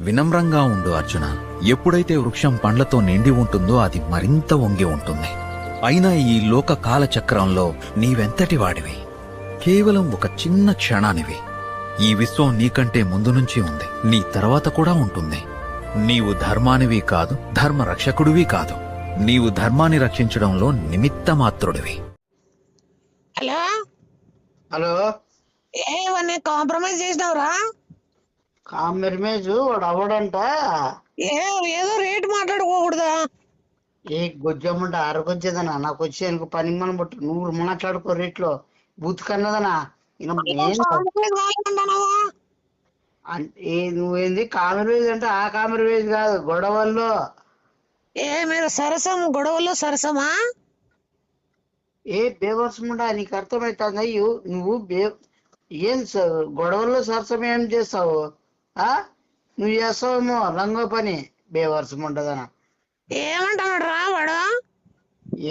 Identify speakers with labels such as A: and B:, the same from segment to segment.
A: వినమ్రంగా ఉండు అర్జున. ఎప్పుడైతే వృక్షం పండ్లతో నిండి ఉంటుందో అది మరింత వంగి ఉంటుంది. అయినా ఈ లోక కాలచక్రంలో నీవెంతటి వాడివి? కేవలం ఒక చిన్న క్షణానివి. ఈ విశ్వం నీకంటే ముందు నుంచి ఉంది, నీ తర్వాత కూడా ఉంటుంది. నీవు ధర్మానివి కాదు, ధర్మ రక్షకుడివి కాదు. నీవు ధర్మాన్ని రక్షించడంలో నిమిత్త మాత్రుడివి.
B: హలో
C: హలో,
B: ఏవన్నీ కాంప్రమైజ్ చేసినావురా?
C: కాంప్రమైజ్ వాడు అవడంట.
B: ఏదో రేటు మాట్లాడుకోకూడదా?
C: ఏ గొజ్జమ్మంట అరగొచ్చేదనా? నాకు వచ్చేందుకు పని మనం బట్టి నువ్వు మాట్లాడుకో రేట్లో బూతుకన్నదనా? నువ్వేంది కాంప్రమైజ్ అంటే ఆ కాంప్రమైజ్ కాదు, గొడవల్లో.
B: మీరు సరసం, గొడవల్లో సరసమా?
C: బేవర్సముండా నీకు అర్థమవుతుంది? నువ్వు ఏం గొడవల్లో సరసం ఏం చేస్తావు? నువ్వు చేస్తావేమో రంగో పని. బేవర్సముండదనా?
B: ఏమంటాడు రా వాడు?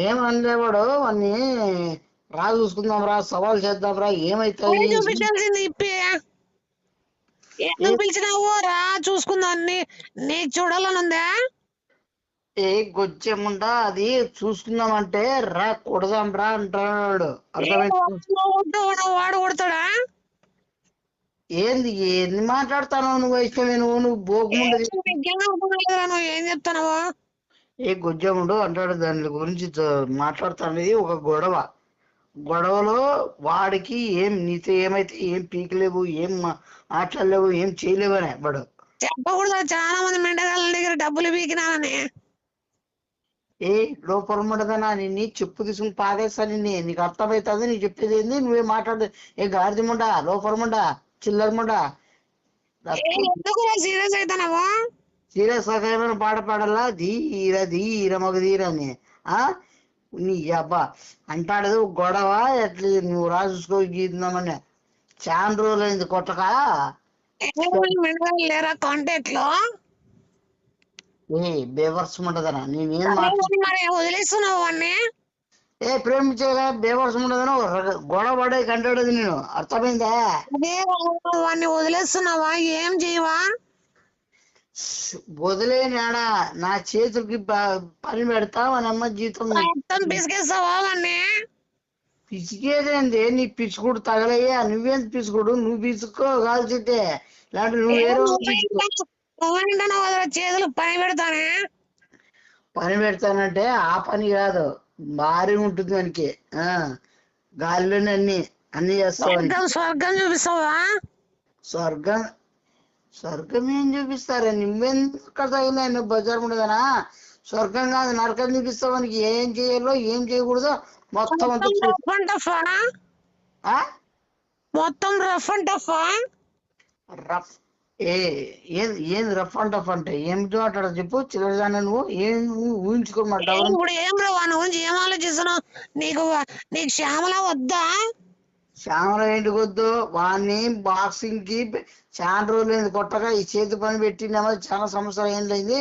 C: ఏమనలేవాడు వాడిని. రా చూసుకుందాం రా, సవాల్ చేద్దాం రా, ఏమైతాయి
B: చూపించాల్సింది ఇప్పి. ఎందుకు పిలిచినావు? రా చూసుకుందాం. నీకు చూడాలనుందా?
C: గొచ్చేముండా అది చూసుకుందామంటే రా కొడదాం రా అంటున్నాడు. అర్థమైంది?
B: వాడు కొడతాడా?
C: ఏంది ఏంది మాట్లాడతాను నువ్వు? ఇష్టమే నువ్వు బోగుండదు.
B: నువ్వు ఏం చెప్తానవా?
C: గొజ్జముడు అంటాడు, దాని గురించి మాట్లాడుతానేది ఒక గొడవలో వాడికి ఏం నీతో ఏమైతే ఏం పీకలేవు, ఏం మాట్లాడలేవు, ఏం చేయలేవనే వాడు.
B: చెప్పకూడదు చాలా మంది మెండగాళ్ళ దగ్గర డబ్బులు పీకినానని.
C: లోపల ఉండదనా? నిన్ను చెప్పు తీసుకుని పాదేస్తా నిన్ను. నీకు అర్థమవుతుంది నీకు చెప్పేది ఏంది? నువ్వే మాట్లాడు. గాడిది ముండా, లోపల ముండా, చిల్లర ముండా.
B: సీరియస్ అవుతానవా?
C: సీరియస్ ఏమైనా పాట పాడాలా? ధీర మగ ధీర అని నీ అబ్బా అంటాడు. గొడవ ఎట్లా నువ్వు రాసుకో గీద్దామని చాలా రోజులైంది కొట్టక.
B: లేరా కాంటాక్ట్ లో?
C: బేవర్స్ ఉండదనా? నేనేం
B: వదిలేస్తున్నావు వాడిని?
C: ప్రేమించేగా బేవర్స్ ఉండదనా? గొడవ పడే కంటాడు నేను. అర్థమైందా?
B: వాడిని వదిలేస్తున్నావా? ఏం చేయవా?
C: వదిలేనాడా? నా చేతులకి పని పెడతా వాళ్ళమ్మ జీతం
B: పిసికేస్తావా వాడిని?
C: పిసికేదేంది? నీ పిసుకుడు తగలయ్యా. నువ్వేం పిసుకుడు? నువ్వు పిసుకో కాల్చితే. ఇలాంటి
B: చేతులు పని పెడతానే.
C: పని పెడతానంటే ఆ పని కాదు, భారీ ఉంటుంది మనకి. గాలిలోనే అన్ని చేస్తావు.
B: స్వర్గం చూపిస్తావా?
C: స్వర్గం ఏం చూపిస్తారా? నువ్వెందుకు తగిన బజార్ ఉండదనా? స్వర్గం కాదు, నరకం చూపిస్తావు. మనకి ఏం చేయాలో ఏం చేయకూడదో మొత్తం
B: మొత్తం రఫ్ అండ్ టఫ్.
C: రఫ్ ఏంది రఫ్ అండ్ టఫ్ అంటే? ఏం మాట్లాడదు చెప్పు. చిల్లరదాన్ని నువ్వు ఏం ఊహించుకోమంటావు?
B: ఇప్పుడు ఏం రావా నువ్వు? ఏం ఆలోచిస్తున్నావు? నీకు శ్యామల వద్దా?
C: శ్యామల ఏంటికి వద్దు? వాడిని బాక్సింగ్ కి చాలా రోజులైంది కొట్టగా. ఈ చేతి పని పెట్టినామో చాలా సంవత్సరాలు ఏంటైంది.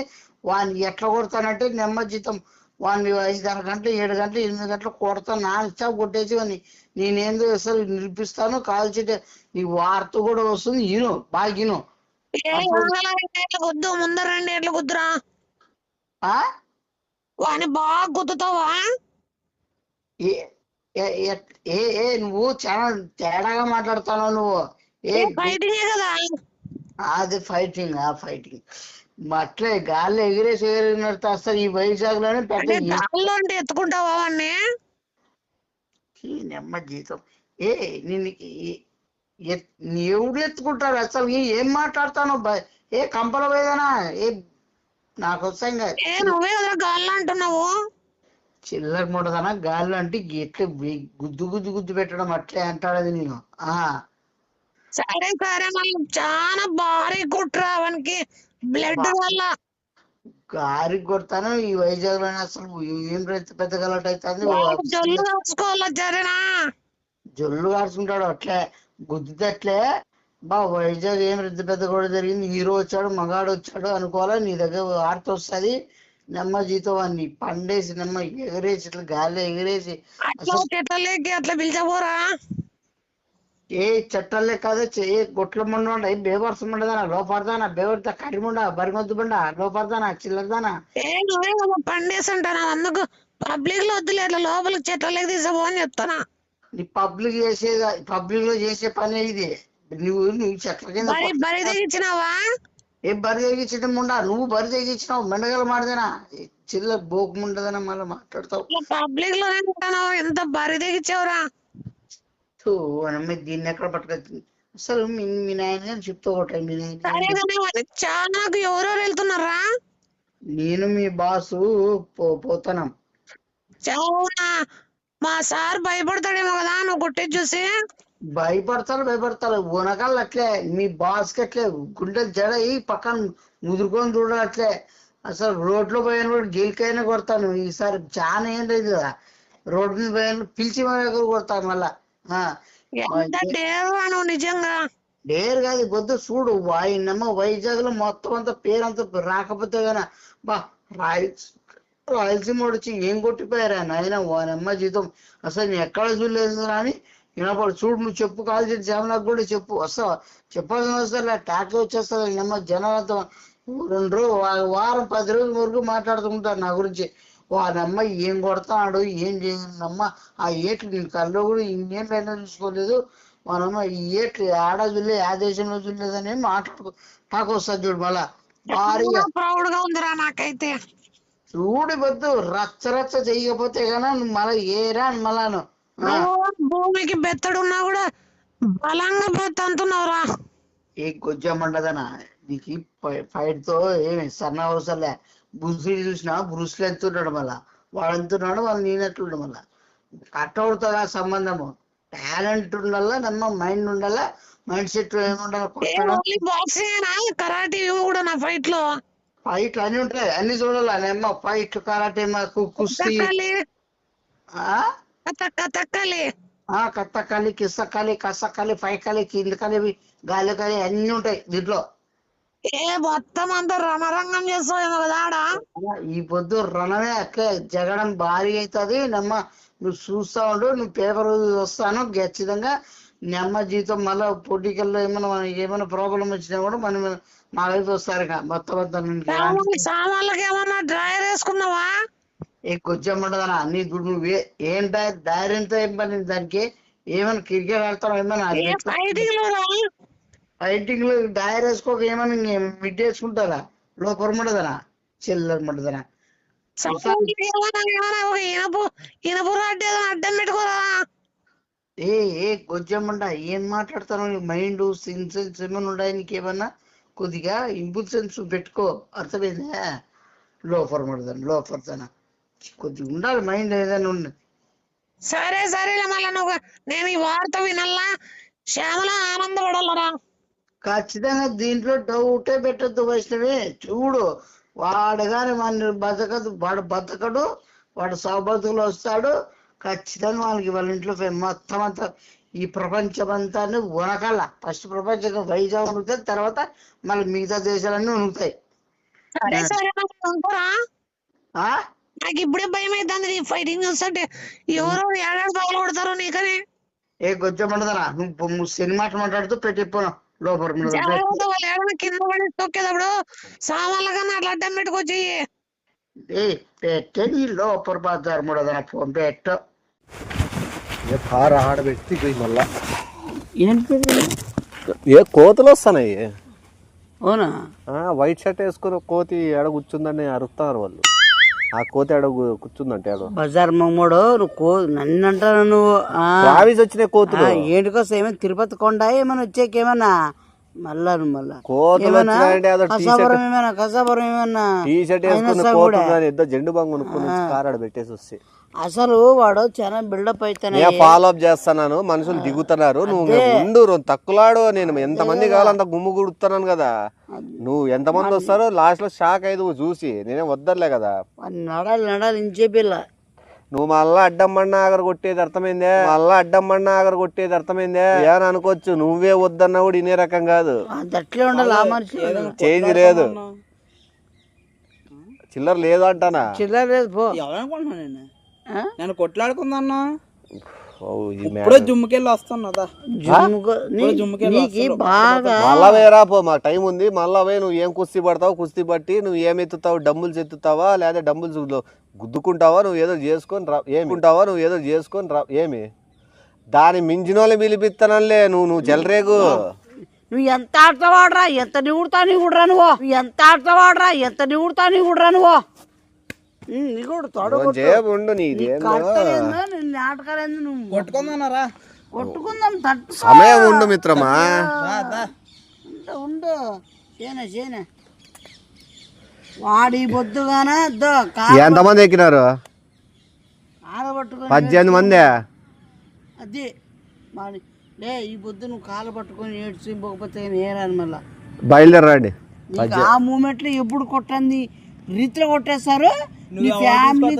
C: వాడిని ఎట్లా కొడతానంటే నెమ్మది జీతం. వాడిని 5 గంటలు 7 గంటలు 8 గంటలు కొడతాను. నా ఇష్టం కొట్టేసి వాడిని నేనేందో అసలు నిలిపిస్తాను. కాల్చి నీ వార్త కూడా వస్తుంది. బాగా ఇను.
B: వద్దు, ముందర 2 ఏళ్ళు కుద్దురా. వాడిని బాగా గుద్దుతావా?
C: నువ్వు చాలా తేడాగా మాట్లాడుతున్నావు నువ్వు.
B: ఫైటింగ్ కదా
C: అది? ఫైటింగ్ అట్లే గాల్లో ఎగిరేసి అసలు ఈ వైజాగ్ లోనే
B: గాల్లో అంటే ఎత్తుకుంటావా వాడిని?
C: నెమ్మ జీతం. నిన్ను ఎవడు ఎత్తుకుంటారు అసలు? ఏం మాట్లాడతాను? కంపల పోయేదనా? నాకు వస్తాయి.
B: నువ్వే గాల్లో అంటున్నావు.
C: చిల్లర మూడదనా? గాల్లో అంటే ఎట్లా గుద్దు పెట్టడం అట్లే అంటాడది నేను.
B: సరే మనం చాలా భారీ కుట్రా వానికి బ్లడ్ వల్ల.
C: గారి కొడతాను ఈ వైజాగ్ లో. అసలు ఏం పెద్ద గలట్ అవుతుంది.
B: జొల్లు కాచుకోవాలా? జరేనా
C: జొల్లు కాచుకుంటాడు అట్లే గుద్దితే అట్లే. వైజాగ్ ఏం పెద్ద కూడా జరిగింది. హీరో వచ్చాడు, మగాడు వచ్చాడు అనుకోవాలా. నీ దగ్గర వార్త వస్తుంది. నెమ్మ జీతం అన్ని పండేసి నెమ్మ ఎగరేసి ఇట్లా గాల్లో ఎగరేసి
B: అట్లా పిలిచబోరా?
C: ఏ చట్టాలే కాదు ఏ గొట్ల ముండ ఉండ బేవర్సం ఉండదానా లోపడదానా బేవర్త కరిముండ బరిగొద్దు బండ లోపడదానా చిల్లరదానా
B: నువ్వే కదా పండేసి అంటాను అందుకు పబ్లిక్ లో వద్దులే అట్లా లోపలికి చెట్లకి తీసావు అని చెప్తానా.
C: నీ పబ్లిక్ లో చేసే పని ఇది. నువ్వు చెట్ల కింద
B: బరి తెగించినావా?
C: ఏ బరి తెగించడం ఉండా నువ్వు బరి తెగించినావు మెండగల మాడదేనా చిల్లర బోకు ఉండదనా మళ్ళీ మాట్లాడతావు.
B: పబ్లిక్ లోనే ఉంటాను ఎంత బరి తెగించావురా.
C: దీన్ని ఎక్కడ పట్టుకొచ్చింది అసలు మీ నాయన చెప్తూ ఒకటి మీ నాయన
B: చాలా ఎవరెవరు వెళ్తున్నారా?
C: నేను మీ బాసు పోతున్నాం.
B: చాలా మా సార్ భయపడతాడేమో కదా నువ్వు కొట్టేది చూసి.
C: భయపడతారు ఉనకాలు అట్లే మీ బాస్ కి అట్లే గుండె జడ పక్కన ముదురుకొని చూడాలి అట్లే. అసలు రోడ్లో పోయిన కూడా గెలికైనా కొడతాను ఈసారి. చాలా ఏం లేదు కదా రోడ్డు మీద పోయిన పిలిచి మన కొడతాను మళ్ళా.
B: నిజంగా
C: డేర్ కాదు పొద్దు చూడు వాయినమ్మ వైజాగ్ లో మొత్తం అంతా పేరంతా రాకపోతే గానా బా రాయలసీమ వచ్చి ఏం కొట్టిపోయారా నాయన వానమ్మ జీతం అసలు నేను ఎక్కడ చూడలేదు అని వినపడు. చూడు నువ్వు చెప్పు కాల్ చేసి జమలకు కూడా చెప్పు వస్తావా చెప్పాల్సిన అవసరం లే ట్యాక్లో వచ్చేస్తా నమ్మ జనాలతో 2 రోజులు వారం 10 రోజుల వరకు మాట్లాడుతుంటారు నా గురించి. వానమ్మ ఏం కొడతాడు ఏం చేయనమ్మ ఆ ఏట్లు నీ కల్లో కూడా ఇంకేం పైన చూసుకోలేదు మనమ్మ ఈ ఏట్లు ఆడ చూడలేదు ఆ దేశంలో చూడలేదని మాట్లాడుకో టాక్ వస్తుంది చూడు మళ్ళా భారీగా
B: ప్రౌడ్ గా ఉందిరా నాకైతే.
C: చూడు వద్దు రచ్చ చేయకపోతే గానా నువ్వు మళ్ళా ఏరా మళ్ళాను
B: భూమికి బెత్తడున్నా కూడా బలంగా బెత్తంటున్నావురా.
C: ఏ గొజ్జమండదనా నీకు ఫైట్ తో ఏమి సన్న అవసరంలే. బురుసులు చూసినా బురుసులు ఎంతున్నాడు మళ్ళా వాడు ఎంతున్నాడు వాళ్ళు నేనెట్లుండు మళ్ళా కట్టవుడుతో సంబంధము. టాలెంట్ ఉండాలా నమ్మ మైండ్ ఉండాలా మైండ్ సెట్ ఏముండాలి.
B: కరాటే కూడా నా ఫైట్ లో
C: ఫైట్లు అన్ని ఉంటాయి అన్ని చూడాలా నమ్మ ఫైట్ కరాటే కుస్తీ కత్తకాలి కిస్తకాలి కసకాలి ఫైకాలి కిందకాలి గాలికాలి అన్ని ఉంటాయి దీంట్లో.
B: మొత్తం అంతా రణరంగం చేస్తావేమో కదా ఆడ.
C: ఈ పొద్దు రణమే అట్లే జగడం భారీ అవుతుంది నమ్మ. నువ్వు చూస్తా ఉండు నువ్వు పేపర్ వస్తాను ఖచ్చితంగా నమ్మ జీతం మళ్ళా పొలిటికల్లో ఏమైనా ప్రాబ్లం వచ్చినా కూడా మనం మా వైపు వస్తారు మొత్తం
B: సామాన్లకి ఏమన్నా డ్రైవర్ వేసుకున్నావా?
C: ఏ కొంచెండదనా అన్ని నువ్వు ఏంటా ధైర్యంతో ఏం పని దానికి ఏమైనా క్రికెట్ ఆడతావు ఏమైనా ఫైటింగ్ లో డైర్ వేసుకోక ఏమైనా మిడ్ వేసుకుంటారా లోపల ఉండదనా చిల్లర ఉండదనా.
B: ఇనపు అడ్డం పెట్టుకోరా.
C: ఏ గొజ్జమ్మంట ఏం మాట్లాడతాను మైండ్ సెన్స్ ఏమైనా ఉండాలి నీకేమన్నా కొద్దిగా ఇంపుల్సెన్స్ పెట్టుకో అర్థమైందా. లోపల లోపడతానా కొద్దిగా ఉండాలి మైండ్ ఏదైనా ఉండదు.
B: సరే మళ్ళా నువ్వు నేను ఈ వార్త వినల్లా శ్యామల ఆనందపడాలరా.
C: ఖచ్చితంగా దీంట్లో డౌటే పెట్టద్దు వైష్ణవి. చూడు వాడు గాని మన వాడు బతకడు వాడు సౌబతులు వస్తాడు ఖచ్చితంగా వాళ్ళకి వాళ్ళ ఇంట్లో మొత్తం అంతా ఈ ప్రపంచం అంతా ఉనకాల. ఫస్ట్ ప్రపంచం వైజాగ్ ఉనుకుతాయి తర్వాత మళ్ళీ మిగతా దేశాలన్నీ ఉనుకుతాయి.
B: నాకు ఇప్పుడే భయం అవుతుంది నీ ఫైటింగ్ చూస్తుంటే. ఎవరో ఏడాది పగలు కొడతారో నీకని.
C: ఏ గొజ్జమంటదరా నువ్వు సినిమా మాట్లాడుతూ పెట్టిపోను లోపల
B: కింద పడి తొక్కేటప్పుడు సామాన్ల కన్నా అట్లా అడ్డం పెట్టుకొచ్చి
C: పెట్టే నీ లోపల బజార్ మూడదన ఫోన్ పెట్ట
D: కారు ఆడబెట్టి పోయి మళ్ళా ఏ కోతులు వస్తున్నాయి.
E: అవునా?
D: వైట్ షర్ట్ వేసుకుని కోతి ఎడ కూర్చుందని అరుస్తున్నారు వాళ్ళు. ఆ కోతి ఎడ కూర్చుందంటే
E: బజార్ మమ్మోడు నువ్వు నన్ను అంటాను నువ్వు.
D: వచ్చిన కోతులు
E: ఏంటికోసం ఏమైనా తిరుపతి కొండ ఏమైనా వచ్చాకేమన్నా మళ్ళా
D: కసాపురం
E: ఏమన్నా
D: టీ షర్ట్ వేసుకుని ఏదో జెండు బాంగ్ కొనుక్కొని కారు ఆడ పెట్టేసి వస్తే
E: అసలు వాడు చాలా బిల్డప్ అవుతానే
D: ఫాలో అప్ చేస్తున్నాను. మనుషులు దిగుతున్నారు. నువ్వు ఉండు తక్కువలాడు. నేను ఎంతమంది కావాలంత గుమ్ము గుడుతున్నాను కదా. నువ్వు ఎంతమంది వస్తారో లాస్ట్ లో షాక్ అయ్యి చూసి నేనే వద్దర్లే కదా.
E: నడాలి ఇంచే పిల్ల
D: నువ్వు మళ్ళా అడ్డం మన్నా ఆగర కొట్టేది అర్థమైందే అని అనుకోవచ్చు. నువ్వే వద్దన్నా కూడా ఇనే రకం కాదు.
E: అట్లే ఉండాలి. ఆ మనిషి
D: చేంజ్ లేదు చిల్లర లేదు అంటానా.
E: చిల్లర లేదు పో.
F: ఎవరనుకుంటున్నా నేను కొట్లాడుకుందన్నా ఇప్పుడు జుమ్ముకెళ్ళి వస్తున్నదా
E: నీకు బాగా
D: మళ్ళా వేరా పో, మా టైం ఉంది. మళ్ళా పోయి నువ్వు ఏం కుస్తీ పడతావు, కుస్తీ పట్టి నువ్వు ఏం ఎత్తుతావు, డబ్బులు ఎత్తుతావా లేదా డబ్బులు గుద్దుకుంటావా, నువ్వు ఏదో చేసుకొని రా ఏమింటావా, నువ్వు ఏదో చేసుకొని రా ఏమి దాని మించిన వాళ్ళు పిలిపిస్తానలే. నువ్వు జలరేగు.
E: నువ్వు ఎంత ఆడతావాడరా, ఎంత నిగుడుతా నిగుడరా నువ్వు, ఎంత ఆడతావాడరా, ఎంత నిగుడుతా నిగుడరా నువ్వు.
D: ఉండు నీది
E: నాటకాలేదు నువ్వు
F: కొట్టుకుందారా,
E: కొట్టుకుందాం
D: సమయం ఉండు మిత్రమా.
E: ఉండు చేనే వాడి బొద్దుగానే
D: ఎంతమంది ఎక్కినారు?
E: పట్టుకొని
D: 18 మంది.
E: అది వాడి లే ఈ పొద్దు నువ్వు కాలు పట్టుకొని ఏడ్చి పోకపోతే ఏరాను మళ్ళా
D: బయలుదేరండి.
E: నీకు ఆ మూమెంట్ లో ఎప్పుడు కొట్టండి రీతిలో కొట్టేస్తారు. నీ ఫ్యామిలీ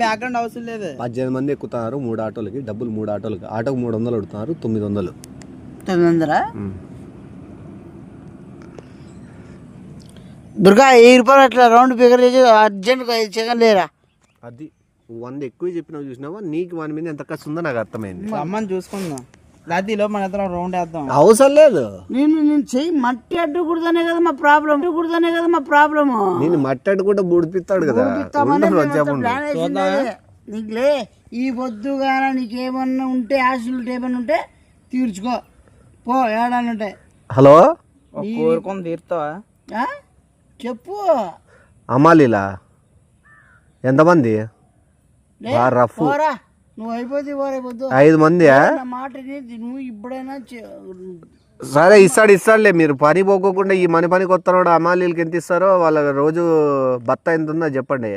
F: బ్యాక్గ్రౌండ్ అవసరం లేదు.
D: 18 మంది ఎక్కుతున్నారు 3 ఆటోలకి. డబ్బులు 3 ఆటోలకి. ఆటోకి 300 అడుగుతున్నారు. 900.
E: 900 దుర్గా 1000 రూపాయలు అట్లా రౌండ్ ఫిగర్ చేసి అర్జెంట్గా 5 సెకండ్ లేరా.
D: అది 100 ఎక్కువ చెప్పినావు చూసినావా. నీకు వాని మీద ఎంత కష్టం ఉందో నాకు అర్థమైంది.
F: అమ్మని చూసుకుందాం, లేకపోతే మన ఇద్దరం రౌండ్ వేద్దాం.
D: అవసరం లేదు.
E: నేను చెయ్యి మట్టి అడ్డుకూడదనే కదా మా ప్రాబ్లం.
D: నేను మట్టి అడ్డుకుంటే బుడిపిస్తాడు కదా.
E: నీకులే ఈ పొద్దుగానే నీకేమన్నా ఉంటే ఆశలు ఏమన్నా ఉంటే తీర్చుకో పో ఏడాన్ని ఉంటాయి.
D: హలో,
F: కోరుకొని తీరుతావా?
E: చెప్పు.
D: అమ్మాలీలా ఎంతమంది?
E: పోరా నువ్వు అయిపోతే పోరా పొద్దు
D: 5 మంది.
E: మాట నువ్వు ఇప్పుడైనా
D: సరే ఇస్తాడులే. మీరు పని పోకోకుండా ఈ పనికి వస్తున్నాడు. అమ్మాలీలకి ఎంత ఇస్తారో వాళ్ళ రోజు బత్త ఎంత ఉందో చెప్పండి.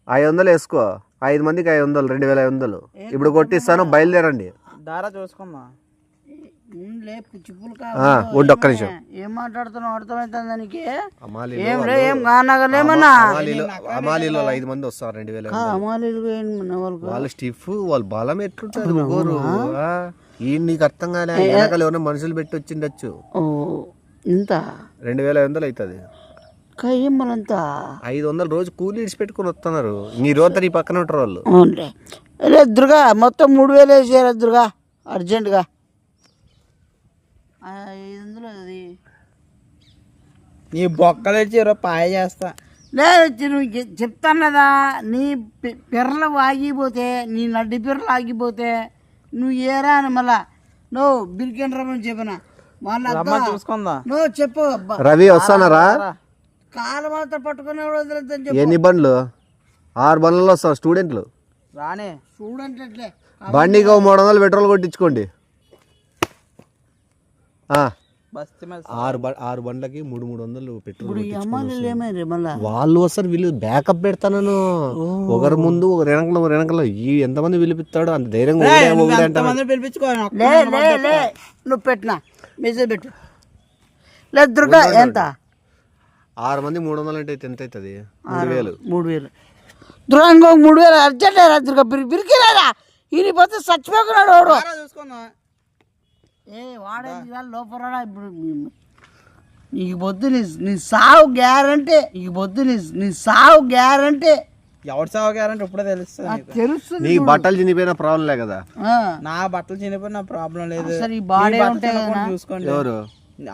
D: 500 వేసుకో. 5 మందికి 500, 2500 ఇప్పుడు కొట్టిస్తాను. బయలుదేరండి.
F: దారా చూసుకుందా.
D: ఉండు ఒక్క నిమిషం.
E: ఏం మాట్లాడుతున్నావు అర్థమవుతుంది దానికి. ఏం కానగలేమన్నా
D: అమాలీలో 5 మంది వస్తారు. 2000 వాళ్ళ స్టిఫ్ వాళ్ళ బలం ఎట్లుంటారు గోరు. ఈ నీకు అర్థం కాలే. వెనకాల ఏమన్నా మనుషులు పెట్టి వచ్చిండొచ్చు.
E: ఇంత
D: 2500 అవుతుంది.
E: ఏమనంత
D: 500 రోజు కూలి ఇడిచి పెట్టుకుని వస్తున్నారు. నీ రోజంతా నీ పక్కన ఉంటారు వాళ్ళు.
E: దుర్గా మొత్తం 3000 వేసేయాలి దుర్గా అర్జెంటుగా. 500 అది
F: నీ బొక్కలు వచ్చి పాయ చేస్తా.
E: లేదు నువ్వు చెప్తాను కదా. నీ పిర్రలు ఆగిపోతే, నీ నడ్డి పిర్రలు ఆగిపోతే నువ్వు ఏరా అని మళ్ళా నువ్వు బిరికెన్ రమ్మని చెప్పిన వాళ్ళ
F: చూసుకుందా.
E: నువ్వు చెప్పు.
D: రవి వస్తానరా?
E: కాలు మాత్రం పట్టుకునే వదిలేద్దని చెప్పు.
D: ఎన్ని బండ్లు? 6 బండ్లలో వస్తారు స్టూడెంట్లు.
F: రానే
E: స్టూడెంట్ ఎట్లే
D: బండికి 300 పెట్రోల్ కొట్టించుకోండి. 6 బండ్లకి 300 పెట్రోల్. వాళ్ళు వస్తారు. వీళ్ళు బ్యాకప్ పెడతాను. ఒకరి ముందు ఒకరు వెనకలో ఈ ఎంతమంది పిలిపిస్తాడు అంత ధైర్యంగా
E: నువ్వు పెట్టినా మెసేజ్ పెట్టు. లేదు దుర్గా ఎంత
D: 6 మంది 300 అంటే ఎంత అవుతుంది? 3000.
E: దుర్గా ఇంకో 3000 అర్జెంట్ రా దుర్గా. బిరికిరారా ఈయన పోతే చచ్చిపోకున్నాడు వాడు. వాడేది లోపల. ఇప్పుడు నీకు పొద్దు నీ సావు గ్యారంటీ.
F: ఎవరు సాగు గ్యారంటీ ఇప్పుడే
E: తెలుస్తుంది.
D: నీ బట్టలు చినిపోయిన ప్రాబ్లం లే కదా.
F: నా బట్టలు చినిపోయిన ప్రాబ్లం లేదు.
D: చూసుకోండి. ఎవరు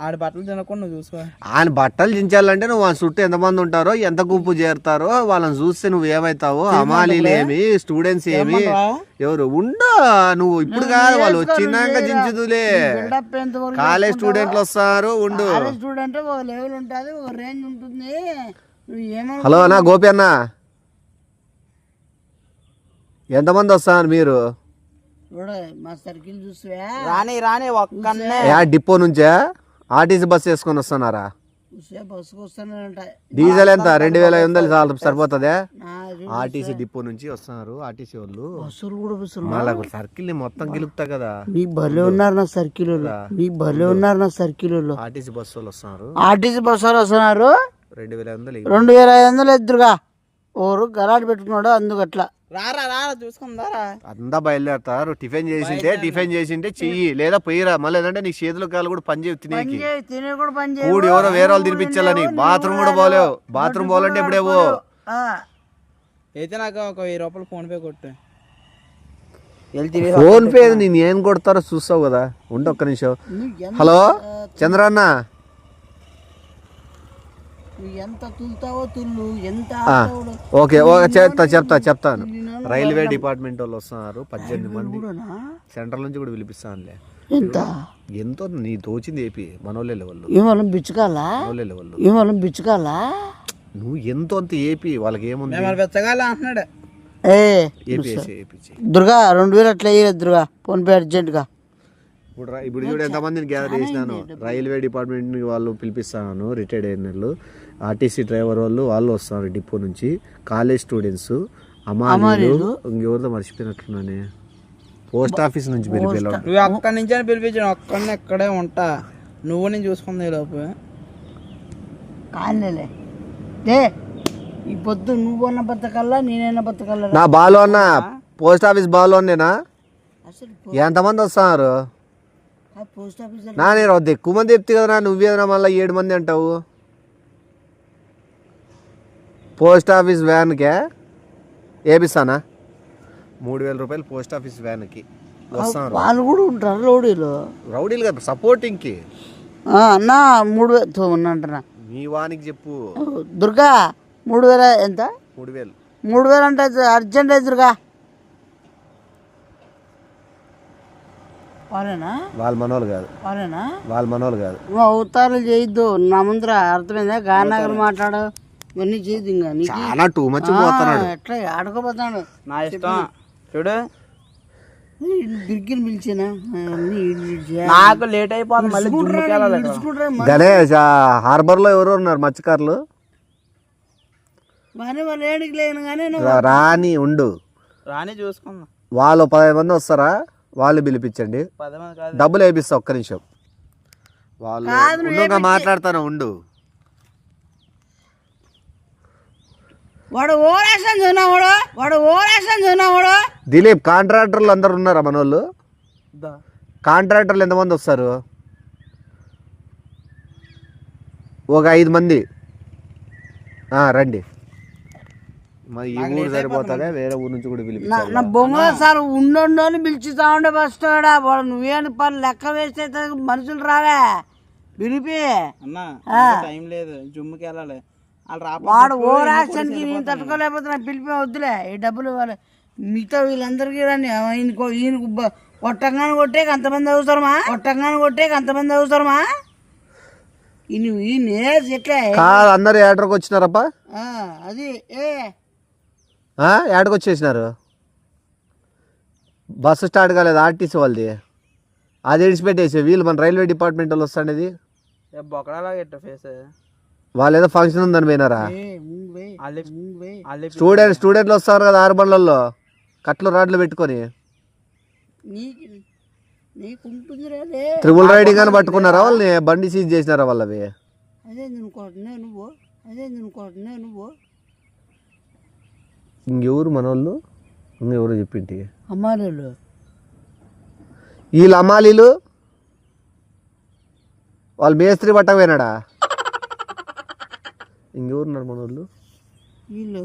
F: ఆడి బట్టలు తినకుండా నువ్వు చూసుకో.
D: ఆయన బట్టలు చించాలంటే నువ్వు వాళ్ళ చుట్టూ ఎంతమంది ఉంటారో, ఎంత గుంపు చేరుతారో వాళ్ళని చూస్తే నువ్వు ఏమైతావు. అమాలీలు ఏమి, స్టూడెంట్స్ ఏమి, ఎవరు ఉండో నువ్వు ఇప్పుడు కాదు. వాళ్ళు వచ్చినాక చించుదులే. కాలేజ్ స్టూడెంట్లు వస్తారు. ఉండు.
E: స్టూడెంట్ ఒక లెవెల్ ఉంటుంది, ఒక రేంజ్ ఉంటుంది.
D: హలో అన్న గోపి అన్న, ఎంతమంది వస్తారు మీరు?
E: మా సర్కిల్ చూస్తే
F: రాని ఒక్కనే.
D: డిపో నుంచే ఆర్టీసీ బస్ వేసుకొని వస్తున్నారా?
E: బస్సుకు వస్తానంట.
D: డీజిల్ ఎంత? 2500 సరిపోతుందే. ఆర్టీసీ డిపో నుంచి వస్తున్నారు ఆర్టీసీ వాళ్ళు. వాళ్ళకు సర్కిల్ మొత్తం గెలుపుతా కదా.
E: నీ భలే ఉన్నారు నా సర్కిల్ వాళ్ళు.
D: ఆర్టీసీ బస్సు వాళ్ళు వస్తున్నారు.
E: 2500 ఎదురుగా ఓరు గలాట్ పెట్టుకున్నాడు. అందుకట్లా
F: రారా చూసుకుందారా.
D: అంతా బయలుదేరతారు. టిఫిన్ చేసింటే చెయ్యి, లేదా పోయిరా. మళ్ళీ ఏంటంటే నీ చేతులు కాళ్ళు కూడా పని చేయవు. తినేకి కూడి ఎవరో వేరే వాళ్ళు తినిపించాలని. బాత్రూమ్ కూడా పోలేవు. బాత్రూమ్ పోవాలంటే ఇప్పుడేవో
F: అయితే నాకు ఒక 1000 రూపాయలు ఫోన్ పే కొట్టు.
D: ఫోన్ పే నేను ఏం కొడతారో చూస్తావు కదా, ఉండు ఒక్క నిమిషం. హలో చంద్రన్న,
E: నువ్వు ఎంత తుల్తావో తుల్లు, ఎంత
D: ఓకే చెప్తాను. రైల్వే డిపార్ట్మెంట్ వాళ్ళు వస్తున్నారు 18 మంది, సెంట్రల్ నుంచి కూడా పిలిపిస్తానులే. ఎంతో నీ తోచింది ఏపీ మనోళ్ళే లెవెల్,
E: ఏమన్నా బిచ్చుకాలా,
D: మనోళ్ళే లెవెల్.
E: ఏమన్నా బిచ్చుకాలా,
D: నువ్వు ఎంతో అంత ఏపీ, వాళ్ళకి ఏముంది
F: వెచ్చగాల అంటున్నాడు.
D: ఏపీ.
E: దుర్గా 2000 అట్లా వేయలేదు దుర్గా, ఫోన్ పే అర్జెంట్గా.
D: ఇప్పుడు చూడు ఎంతమందిని గ్యాదర్ చేసినాను. రైల్వే డిపార్ట్మెంట్ వాళ్ళు పిలిపిస్తాను, రిటైర్డ్ అయిన ఆర్టీసీ డ్రైవర్ వాళ్ళు వస్తారు డిపో నుంచి, కాలేజ్ స్టూడెంట్స్, అమ్మాయిలు, ఇంకెవరితో మర్చిపోయినట్లున్నానే, పోస్ట్ ఆఫీస్ నుంచి పిలిపిలో.
F: నువ్వు అక్కడి నుంచి అని పిలిపించాను, ఒక్కడిని ఎక్కడే ఉంటా, నువ్వు నేను చూసుకుంది ఈ లోపు.
E: కానీలే ఈ పొద్దు నువ్వన్న బతకల్లా నేనైనా బతకల్లా.
D: నా బాలు అన్న పోస్ట్ ఆఫీస్ బాలు అన్నేనా,
E: అసలు
D: ఎంతమంది వస్తున్నారు
E: పోస్ట్ ఆఫీస్
D: నా? నేను ఎక్కువ మంది చెప్తే కదా, నువ్వేదన్నా మళ్ళీ 7 మంది అంటావు. పోస్ట్ ఆఫీస్ వ్యాన్కే వేపిస్తానా 3000 రూపాయలు పోస్ట్ ఆఫీస్ వ్యాన్కి వస్తున్నారు.
E: వాళ్ళు కూడా ఉంటారు రౌడీలు,
D: రౌడీలు కదా సపోర్టింగ్కి.
E: అన్న 3000 ఉన్నంటనా
D: మీ వానికి చెప్పు.
E: దుర్గా 3000 ఎంత?
D: 3000.
E: 3000 అంటే అర్జెంట్ అయితే దుర్గా. వాళ్ళేనా?
D: వాళ్ళ మనోళ్ళు కాదు,
E: వాళ్ళేనా?
D: వాళ్ళ మనోళ్ళు కాదు.
E: నువ్వు అవతారాలు చేయొద్దు నా ముందర, అర్థమైందా? గానాగలు మాట్లాడు, ఇవన్నీ చేయొద్దు. ఇంకా నీకు
D: చాలా టూ మచ్ పోతున్నాడు.
E: ఎట్లా ఆడుకోపోతాడు.
F: నా ఇష్టం చూడు,
E: బిర్కిని పిలిచానా
F: నాకు లేట్ అయిపోతుంది, మళ్ళీ జిమ్కి వెళ్ళాలి.
D: గణేష్ హార్బర్ లో ఎవరు ఉన్నారు మత్స్యకారులు?
E: బాగానే వాళ్ళు ఏడికి లేను కానీ
D: రాని ఉండు,
F: రాని చూసుకుందాం.
D: వాళ్ళు 10 మంది వస్తారా, వాళ్ళు పిలిపించండి,
F: 10 మంది కాదు,
D: డబ్బులు వేపిస్తా. ఒక్క నిమిషం వాళ్ళు మాట్లాడతాను ఉండు.
E: వాడు ఓరాషన్ చూనావాడు, వాడు ఓరాషన్ చూనావాడు.
D: దిలీప్ కాంట్రాక్టర్లు అందరు ఉన్నారా మనోళ్ళు? కాంట్రాక్టర్లు ఎంతమంది వస్తారు? ఒక 5 మంది రండి. మరి ఈ ఊరు సరిపోతుందా, వేరే ఊరు నుంచి కూడా పిలిపించాలి.
E: నా బొమ్మల సార్ ఉండు అని పిలుచుతా ఉండే ఫస్ట్ వాడు. నువ్వేని పని లెక్క వేస్తే మనుషులు రాలే పిలిపి.
F: అన్నా టైం లేదు, జిమ్కి వెళ్ళాలి.
E: వాడు ఓరాక్షన్కి నేను తట్టుకోలేకపోతే నా పిలిపి వద్దులే. ఈ డబ్బులు ఇవ్వాలి. మిగతా వీళ్ళందరికీ రండి. ఈయనకు కొట్టంగానే కొట్టేకి అంతమంది అవసరమా? అంతమంది అవసరమా? ఈయన ఎట్లా
D: అందరు ఏటర్కి వచ్చినారప్ప?
E: అది
D: ఏడకి వచ్చేసినారు. బస్సు స్టార్ట్ కాలేదు ఆర్టీసీ వాళ్ళది, అది విడిచిపెట్టేసి వీళ్ళు మన రైల్వే డిపార్ట్మెంట్ వాళ్ళు వస్తాండేది.
F: బొక్కడాలా ఎట్ట ఫేస్,
D: వాళ్ళు ఏదో ఫంక్షన్ ఉందని పోయినారా?
F: స్టూడెంట్
D: స్టూడెంట్లు వస్తారు కదా 6 బండ్లలో కట్లు రాడ్లు పెట్టుకొని. ట్రిపుల్ రైడింగ్ అని పట్టుకున్నారా వాళ్ళని? బండి సీజ్ చేసినారా వాళ్ళవి? ఇంకెవరు మనోళ్ళు? ఇంకెవరు చెప్పింటి
E: అమ్మాలీలు,
D: వీళ్ళు అమ్మాలీలు. వాళ్ళు మేస్త్రి పట్టక పోయినాడా? ఇంకెవరున్నారు మనోళ్ళు?
E: వీళ్ళు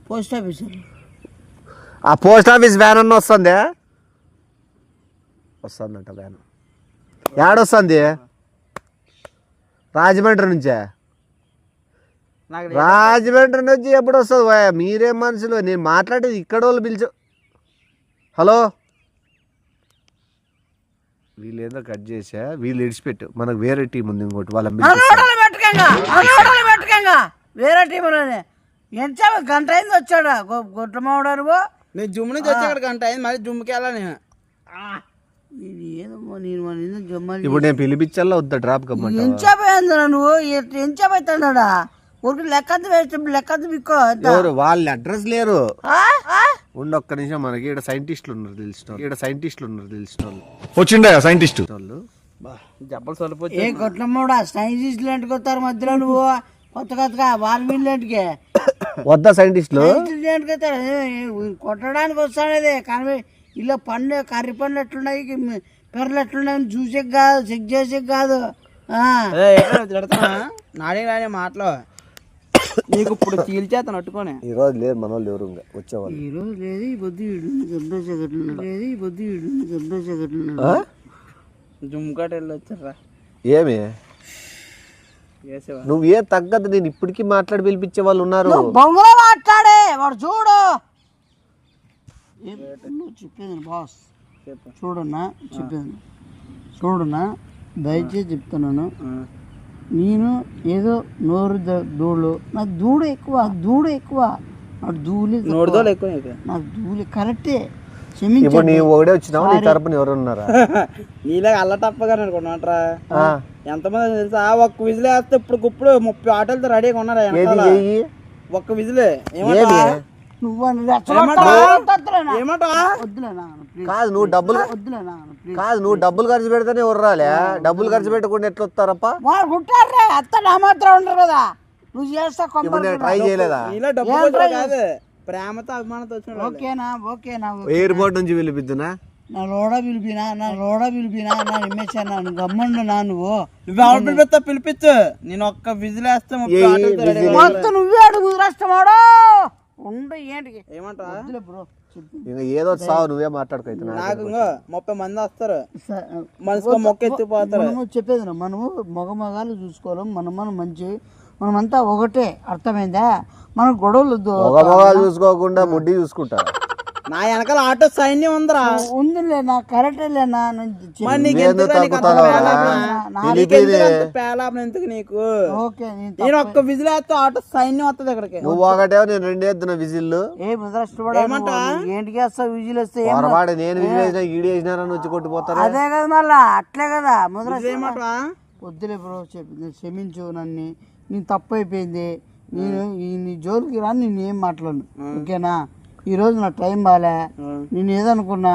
E: పోస్ట్ ఆఫీసర్.
D: ఆ పోస్ట్ ఆఫీస్ వ్యాన్ అన్న వస్తుందే? వస్తుందంట వ్యాన్. ఏడొస్తుంది? రాజమండ్రి నుంచే. రాజమండ్రి నుంచి ఎప్పుడు వస్తుంది? మీరేం మనుషులు? నేను మాట్లాడేది ఇక్కడ వాళ్ళు పిలిచు. హలో, వీళ్ళు ఏదో కట్ చేసా, వీళ్ళు ఇడిచిపెట్టు. మనకు వేరే టీం ఉంది ఇంకోటి, వాళ్ళని
E: వేరే టీంలోనే. ఎంత గంట అయింది వచ్చాడా గొట్టమావడారు?
F: నేను జిమ్ నుంచి వచ్చి అక్కడ గంట అయింది, మళ్ళీ జిమ్కి వెళ్ళాలి.
E: ఇది ఏదమ్మా నేను జమ్మాలి.
D: ఇప్పుడు నేను పిలిపించాలా వద్దా? డ్రాప్ కమ్మంటా?
E: ఎంచాపోయిందా నువ్వు? ఎంచాపోతాడా? ఊరికి లెక్కది వేస్ట్, లెక్కది బిక్కో.
D: వాళ్ళ అడ్రస్ లేరు. ఉండి ఒక్క నిమిషం, మనకి ఇక్కడ సైంటిస్టులు ఉన్నారు తెలిసిన వాళ్ళు.
A: వచ్చిండా సైంటిస్ట్
D: వాళ్ళు
F: జబ్బలు సరిపోయి
E: ఏ కొట్లమ్మడా సైంటిస్టులు ఏంటికి వస్తారు మధ్యలో? నువ్వు కొత్తగా వాళ్ళు వీళ్ళకి
D: వద్దా సైంటిస్టులు?
E: కొట్టడానికి వస్తాడేది కానీ ఇలా పండ్లు కర్రీ పండ్లు ఎట్లున్నాయి, పెర్రలు ఎట్లున్నాయి చూసే కాదు, చెక్ చేసే కాదు.
F: నాడే మాటలు నీకు ఇప్పుడు చీల్చేతను అట్టుకొని.
D: ఈ రోజు లేదు మన వాళ్ళు ఎవరు ఇంకా వచ్చేవాళ్ళు.
E: ఈ రోజు లేదు ఈ బొద్దు లేదు ఈ బొద్దు
F: జుమ్కాట్ వెళ్ళి వచ్చారా
D: ఏమి నువ్వు ఏ తగ్గదు. నేను ఇప్పటికీ మాట్లాడి పిలిపించే వాళ్ళు ఉన్నారు.
E: బొంగులో మాట్లాడే వాడు చూడు. నువ్వు చెప్పేది బాస్ చూడన్నా, చెప్పేది చూడన్నా, దయచేసి చెప్తున్నాను. నేను ఏదో నోరు దూడు, నాకు దూడు ఎక్కువ నాకు దూలి
F: నోడుదోలు ఎక్కువ
E: నాకు దూలి కరెక్టే. క్షమించండి.
D: ఇప్పుడు నీవు ఒకటే వచ్చినావు, నీ తరపున ఎవరు ఉన్నారా?
F: నీలాగా అల్ల తప్పగా అనుకున్నాట్రా. ఎంతమంది తెలుసా? ఒక్క విజిల్ వేస్తే ఇప్పుడు 30 ఆటోలతో రెడీగా ఉన్నారా? ఒక్క విజిలే
D: కాదు నువ్వు డబ్బులు ఖర్చు పెడితేనే ఎవరు రాలే? డబ్బులు ఖర్చు పెట్టకుండా ఎట్లా వస్తారప్ప?
E: వాళ్ళు కుట్టారే అత్త నా మాత్రం ఉండరు కదా. నువ్వు చేస్తా
D: ట్రై చేయలేదా?
F: నీలా డబ్బు కాదు, ప్రేమతో అభిమానంతో వచ్చిన.
E: ఓకేనా
D: ఎయిర్పోర్ట్ నుంచి పిలిపిద్దునా?
E: నా లోడ పిలిపినా నా నిమ్మేశాను. నువ్వు గమ్ముండు నా నువ్వు
F: పిలిపిస్తా, పిలిపించు. నేను ఒక్క విజిల్ వేస్తే
E: మొత్తం నువ్వే అడుగు రాష్ట్రమాడు ఉండు. ఏంటికి
F: ఏమంటావా
E: బ్రో?
D: ఇంకా ఏదో సావు నువ్వే మాట్లాడుకైతే.
F: నాకు 30 మంది వస్తారు, మనసులో మొక్క ఎత్తిపోతారు.
E: చెప్పేది మనము మగమగాలు చూసుకోవాలి. మనం మంచి మనమంతా ఒకటే, అర్థమైందా? మన గొడవలు
D: చూసుకోకుండా ముడ్డి చూసుకుంటా.
F: నా వెనకాల ఆటో సైన్యం ఉందిరా.
E: ఉందిలే నా కరెక్టేలేనా.
F: ఎందుకు నీకు?
E: ఓకే
F: నేను ఒక్క విజిల్ వేస్తే ఆటో సైన్యం వస్తుంది ఇక్కడికి.
D: నువ్వు ఒకటేవో నేను 2 వేస్తున్నా విజిల్లు.
E: ఏంటికి వేస్తావు విజిల్ వస్తే?
D: నేను విజిల్ వేసినా ఈడు వేసినారని వచ్చి కొట్టిపోతారు.
E: అదే కదా మళ్ళా అట్లే కదా
F: ఏమంటా?
E: వద్దులే బ్రో, క్షమించు నన్ను. నేను తప్పు అయిపోయింది. నేను నీ జోలికి రాని నేను ఏం మాట్లాడను, ఓకేనా? ఈ రోజు నా టైం బాలే. నేను ఏదనుకున్నా,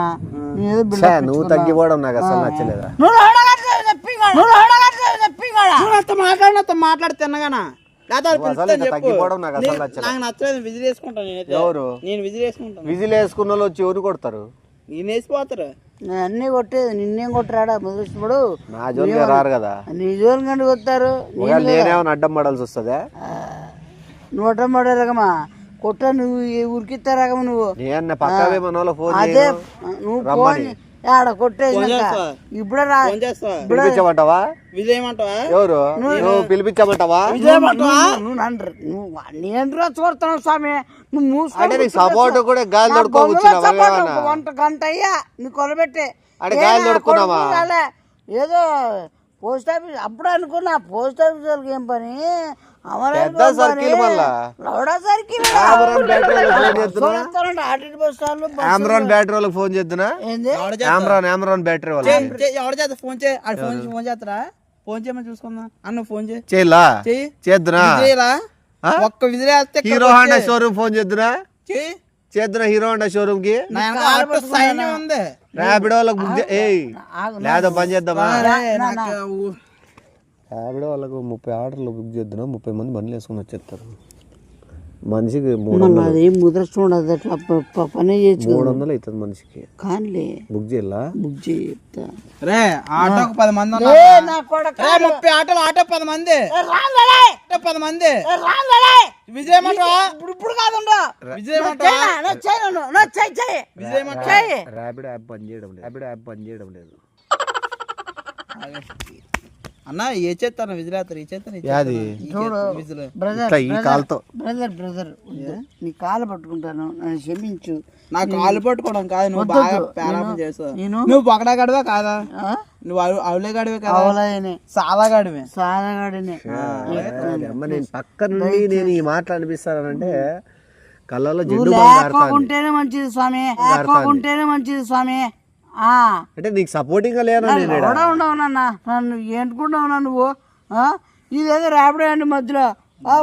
E: నేను ఏదో
D: నువ్వు తగ్గిపోవడం నాకు అసలు నచ్చలేదా?
F: మాట్లాడి తిన్నగానా
D: తగ్గిపోవడం నాకు అసలు నచ్చలేదు.
F: నాకు నచ్చలేదు. విజిల్ వేసుకుంటాను.
D: ఎవరు?
F: నేను విజిల్ వేసుకుంటాను.
D: విజిల్ వేసుకున్న వాళ్ళు వచ్చి ఎవరు కొడతారు?
F: నేను వేసిపోతారు.
E: నేను అన్నీ కొట్టేది, నిన్నేం కొట్టాడా మొదలుడు?
D: నా జోలికి రారు కదా.
E: నీ జోలి కంటే కొత్తారు.
D: నేనేమన్నా అడ్డం పడాల్సి వస్తుందా?
E: నువ్వు అడ్డం పడేరకమా కొట్ట. నువ్వు ఉరికిస్తారకమా నువ్వు?
D: నేను పక్కనే మన వాళ్ళ ఫోన్
E: అదే నువ్వు ఫోన్ ఆడ కొట్టేసి ఇప్పుడే రా.
D: పిలిపించమంటావా?
F: విజయమంటావా?
D: ఎవరు? నువ్వు పిలిపించమంటావా?
E: నేను చూడతాను స్వామి. నువ్వు మూసుకుంటే
D: సపోర్ట్ కూడా గాలి దొడుకోవచ్చు.
E: 1 గంట అయ్యా నీ కొలబెట్టే
D: గాలి దొడుకున్నావా?
E: ఏదో పోస్ట్ ఆఫీస్ అప్పుడు అనుకున్నా. పోస్ట్ ఆఫీస్ వాళ్ళకి ఏం పని?
D: ఆమ్రాన్ బ్యాటరీ వాళ్ళకి ఫోన్ చేద్దునా? ఆమ్రాన్ బ్యాటరీ వాళ్ళు
F: ఎవరు చేస్తా? ఫోన్ చేస్తారా? ఫోన్ చేయమని చూసుకుందాం. అన్న ఫోన్
D: చేద్దునా?
F: ఒక్క విజిల్ వేస్తే
D: హీరో హోండా షోరూమ్ ఫోన్ చేద్దునా? చేద్దునా? హీరో హోండా షోరూమ్ కి
F: సైన్యం ఉంది.
D: ర్యాపిడో వాళ్ళకి బుక్ లేదా పని చేద్దామా? ర్యాపిడో వాళ్ళకు 30 ఆర్డర్లు బుక్ చేద్దాం. 30 మంది బండ్లు వేసుకుని వచ్చేస్తారు. మనిషికి 300
E: ముద్రష్టం ఉండదు. అట్లా పని చేయొచ్చు.
D: 300 అవుతుంది మనిషికి.
E: కానీ
D: బుక్ చేయాలా?
E: బుక్ చెప్తా
F: రే. ఆటోకు 10 మంది 30 ఆటోలు. ఆటో 10 మంది. 10 మంది. విజయమంటావా? ఇప్పుడు కాదుండో.
D: ర్యాపిడో యాప్ పని చేయడం లేదు.
F: అన్న ఏ చేస్తాను విజిల్ వేస్తారు. ఈ చేస్తాను
E: బ్రదర్ నీ కాలు పట్టుకుంటాను, నన్ను క్షమించు.
F: నా కాలు పట్టుకోవడం కాదు, నువ్వు బాగా ప్రారంభం చేస్తావు. నువ్వు పక్కడా గడివే కాదా? నువ్వు అవులే గడివే కదా? సాలగాడివే.
D: నేను పక్క నుండి నేను ఈ మాటలు అనిపిస్తానంటే కళ్ళలో జిడ్డు
E: లేకుంటేనే మంచిది స్వామి. స్వామి
D: అంటే నీకు సపోర్టింగ్ గా లేనా?
E: ఉండవు నన్ను ఏంటుకుంటావున్నా నువ్వు? ఇదేదో ర్యాపిడో అండి మధ్యలో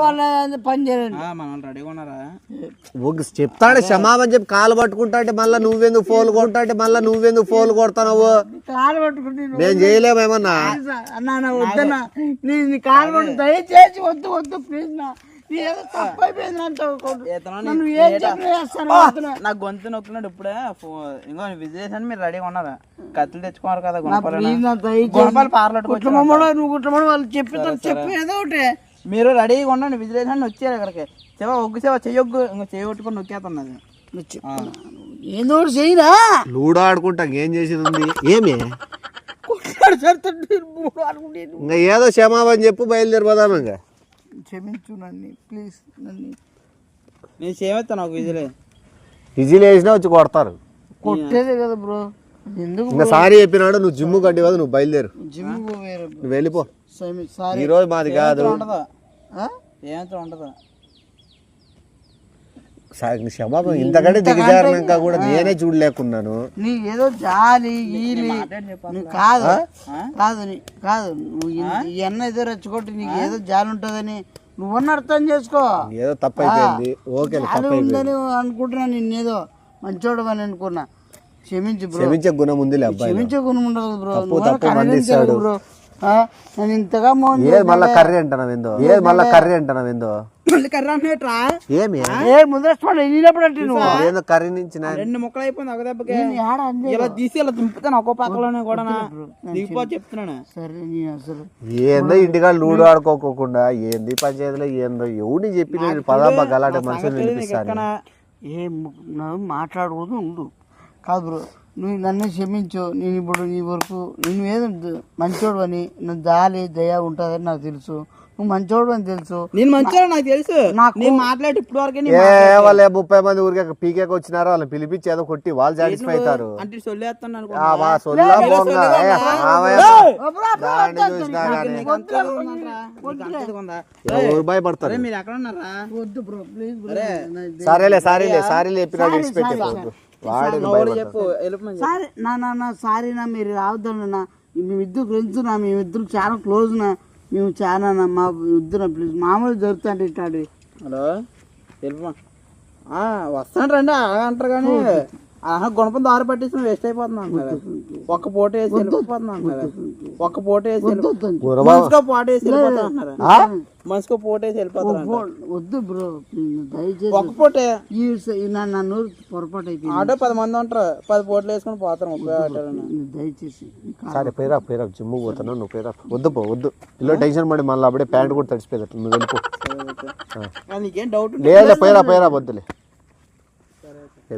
E: వాళ్ళ పని చేయండి.
D: చెప్తాడు క్షమాపణ చెప్పి కాలు పట్టుకుంటా అంటే మళ్ళీ నువ్వెందుకు ఫోన్ కొడతావు?
E: కాలు పట్టుకుంటే
D: నేను చేయలేమేమన్నా?
E: అన్నా వద్దన్నా, నీ కాలు పట్టు దయచేసి వద్దు ప్లీజ్ నా.
F: నాకు గొంతు నొక్కున్నాడు ఇప్పుడే. ఇంకో విజయ్ మీరు రెడీగా ఉన్నారా? కత్తులు తెచ్చుకోవాలి కదా.
E: నువ్వు గుట్లమడు వాళ్ళు చెప్పి ఏదో ఒకటి
F: మీరు రెడీగా ఉండండి, విజిలేషన్ వచ్చారు ఇక్కడికి. ఒగ్గు సేవ చెయ్యొగ్గు, ఇంకా చేయగొట్టుకొని నొక్కేస్తున్నది.
E: ఏదో ఒకటి చేయరా.
D: లూడో ఆడుకుంటా ఏం చేసేది ఉంది ఏమి? ఇంకా ఏదో క్షమాపణ చెప్పు, బయలుదేరిపోదాం. ఇంకా
E: క్షమించు నన్ను ప్లీజ్. నన్ను
F: నేను చేయమేస్తాను ఒక విజిలే.
D: విజిల్ వేసినా వచ్చి కొడతారు.
E: కొట్టేదే కదా బ్రో. ఎందుకు
D: ఇంకా సారీ చెప్పినాడు, నువ్వు జిమ్ కట్టి కదా, నువ్వు బయలుదేరు,
E: జిమ్ పోయారు.
D: నువ్వు వెళ్ళిపో.
E: సారీ
D: ఈ రోజు మాది కాదు.
F: ఉండదు ఏమంతా ఉండదు.
D: క్షమాపణ ఇంతకంటే దిగజారినాక కూడా నేనే చూడలేకున్నాను.
E: నీకు ఏదో జాలి ఈలి నువ్వు కాదు కాదు నువ్వు ఈ అన్న ఏదో రెచ్చగొట్టి నీకు ఏదో జాలి ఉంటుందని నువ్వన్న అర్థం చేసుకో.
D: ఏదో తప్పు అయిపోయింది, ఓకే
E: జాలి ఉందని అనుకుంటున్నా, నిన్నేదో మంచోడు అని అనుకున్నా. క్షమించు బ్రో.
D: క్షమించే గుణం ఉంది అబ్బాయి.
E: క్షమించే గుణం ఉండదు బ్రో.
D: తప్పు మందిస్తాడు
E: బ్రో నేను ఇంతగా
D: మళ్ళా కర్రీ అంటున్నావు ఏందో, మళ్ళా కర్రీ అంటున్నావు ఏందో.
F: మళ్ళీ కర్రీ అంటున్నా ఏమి
E: ముందర వెళ్ళినప్పుడు అంటే నువ్వు
D: ఏదో కర్రీ నుంచి
F: 2 ముక్కలు అయిపోయింది ఒక దెబ్బకి. ఇలా తీసి ఇలా దింపుతాను ఒక్కో పక్కలోనే కూడా దిగిపో చెప్తున్నాను.
E: సరే నేను అసలు
D: ఏందో ఇంటికా లూడో ఆడుకోకుండా ఏంది పంచాయతీలో ఏందో ఎవడిని చెప్పి పదాబా గలాంటి మనుషులు వినిపిస్తాను.
E: మాట్లాడకూడదు ఉండు. కాదు బ్రో, నువ్వు నన్ను క్షమించు. నేను ఇప్పుడు నీ వరకు నేను ఏదో మంచోడు అని, నా జాలి దయ ఉంటుందని నాకు తెలుసు. నువ్వు మంచోడు అని తెలుసు.
F: నేను మంచోడు నాకు తెలుసు. నేను మాట్లాడి ఇప్పుడు వరకే
D: వాళ్ళే 30 మంది ఊరికే పీకేకి వచ్చినారు, వాళ్ళని పిలిపించి ఏదో కొట్టి వాళ్ళు సాటిస్ఫై అవుతారు.
F: అంటే సొల్లేస్తాను
D: భయపడతారు.
F: మీరు ఎక్కడ ఉన్నారా?
E: వద్దు బ్రో ప్లీజ్.
D: సరేలే చెప్పినాడు విడిచిపెట్టి
F: చెప్పు.
E: సారీ నా సారీ నా, మీరు రావద్దన్నా. మేమిద్దరు ఫ్రెండ్స్ నా, మేమిద్దరు చాలా క్లోజ్ నా, మేము చాలా మా ఇద్దరు ప్లీజ్. మామూలు జరుగుతుంటే ఇట్లాంటి.
F: హలో తెలుపా వస్తాను రండి అంటారు కానీ గుణపం దారి పట్టేసి వేస్ట్ అయిపోతున్నాను. ఒక్క పూట వేసి వెళ్ళిపోతున్నాను. ఒక్క పూట వేసి మనిషికో పూట వేసి వెళ్ళిపోతున్నారు. మనిషికో పూట వేసి వెళ్ళిపోతున్నారు.
E: వద్దు బ్రో దయచేసి.
F: ఒక్క పూటే
E: నన్ను పొరపాటు అయిపోయింది.
F: ఆటో 10 మంది ఉంటారు, 10 పూటలు వేసుకొని పోతారు 30 ఆటోలు.
E: దయచేసి
D: సరే పేరా జిమ్ము పోతున్నా, నువ్వు పేరా. వద్దు పిల్లలు టెన్షన్ పడి మళ్ళీ అప్పుడే ప్యాంట్ కూడా తడిసిపోయేది, నువ్వు వెళ్ళిపో.
F: నీకేం డౌట్
D: లేదు పేరా వద్దులే.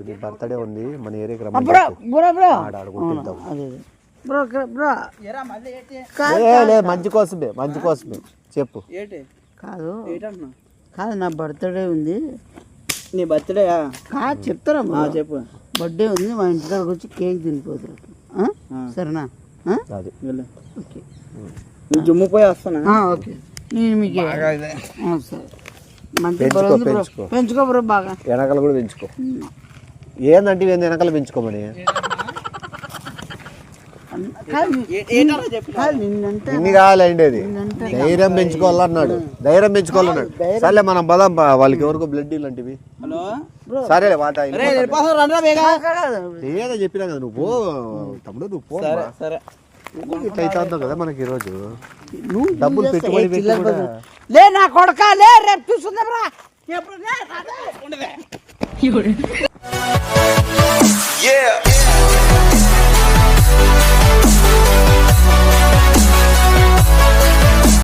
D: నీ బర్త్డే ఉంది, మన ఏరియాకి మంచి కోసమే చెప్పు.
E: కాదు నా బర్త్డే ఉంది.
F: నీ బర్త్డే
E: కాదు చెప్తారా?
F: చెప్పు.
E: బర్త్డే ఉంది, మా ఇంటి దగ్గరకు వచ్చి కేక్ తినిపోతారు. సరేనా?
D: అది
E: ఓకే,
F: నువ్వు జిమ్ము పోయి వస్తానా?
E: ఓకే నేను మీకు సరే మంచి పెంచుకో బ్రో, బాగా
D: వెనకాల కూడా పెంచుకో. ఏందంటే వెనకాల పెంచుకోమని ఇన్ని కావాలండి. అది ధైర్యం పెంచుకోవాలన్నాడు. సరే మనం బలం వాళ్ళకి ఎవరికో బ్లడ్ ఇలాంటివి. సరేలే మాట ఏదో చెప్పినా కదా నువ్వు తమ్ముడు, నువ్వు పో. ఇట్లా అవుతావు కదా మనకి ఈరోజు డబ్బులు పెట్టుబడి పెట్టి
E: లే నా కొడక లే, రేపు చూస్తుందా.